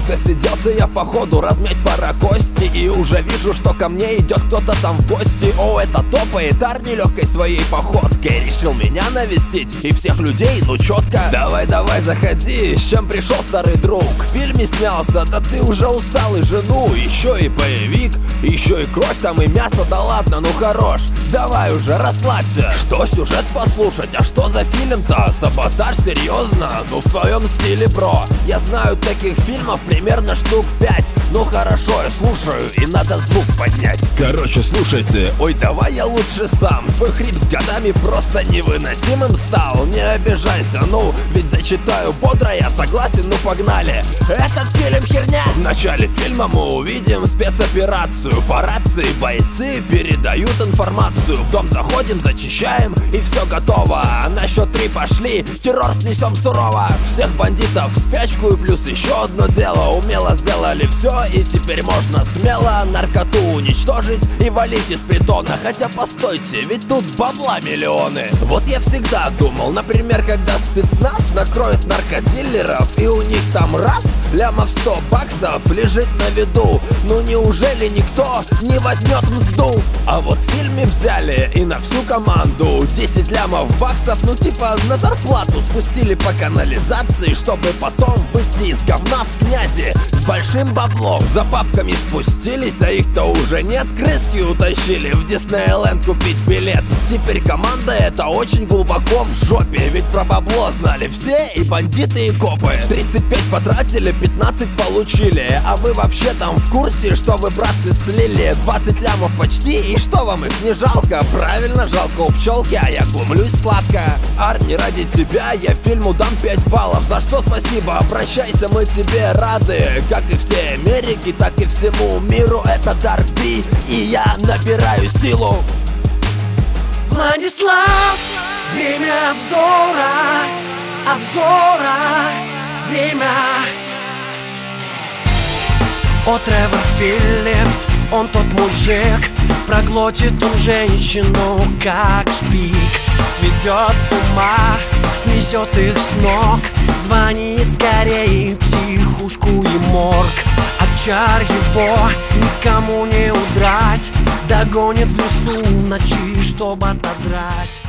Засиделся я походу размять пара кости, и уже вижу, что ко мне идет кто-то там в гости. О, это топает Арни легкой своей походкой. Решил меня навестить и всех людей, ну четко. Давай, заходи, с чем пришел старый друг? В фильме снялся, да ты уже устал и жену. Еще и боевик, еще и кровь там и мясо, да ладно, ну хорош. Давай уже расслабься. Что сюжет послушать, а что за фильм-то? Саботаж, серьезно? Ну в твоем стиле, бро. Я знаю таких фильмов примерно штук 5. Ну хорошо, я слушаю, и надо звук поднять. Короче, слушайте. Ой, давай я лучше сам. Твой хрип с годами просто невыносимым стал. Не обижайся, ну, ведь зачитаю бодро, я согласен, ну погнали. Этот фильм херня. В начале фильма мы увидим спецоперацию. По рации бойцы передают информацию. В дом заходим, зачищаем, и все готово. На счет 3 пошли, террор снесем сурово. Всех бандитов в спячку, и плюс еще одно дело. Умело сделали все, и теперь можно смело наркоту уничтожить и валить из притона. Хотя постойте, ведь тут бабла миллионы. Вот я всегда думал, например, когда спецназ накроет наркодилеров, и у них там раз, лямов 100 баксов лежит на виду. Ну неужели никто не возьмет мзду? А вот в фильме взяли и на всю команду 10 лямов баксов, ну типа на зарплату спустили по канализации, чтобы потом выйти из говна в князи с большим баблом. За бабками спустились, а их-то уже нет. Крыски утащили в Диснейленд купить билет. Теперь команда эта очень глубоко в жопе, ведь про бабло знали все, и бандиты, и копы. 35 потратили, 15 получили. А вы вообще там в курсе, что вы, братцы, слили 20 лямов почти, и что вам их не жалко? Правильно, жалко у пчелки, а я глумлюсь сладко. Арни, ради тебя я фильму дам 5 баллов. За что спасибо, обращайся, мы тебе рады. Как и всей Америке, так и всему миру. Это Dark B, и я набираю силу. Владислав, время обзора, время. О, Тревор Филлипс, он тот мужик, проглотит он женщину как шпик. Сведет с ума, снесет их с ног. Звони скорее в психушку и морг. От чар его никому не удрать. Догонит в лесу в ночи, чтоб отодрать.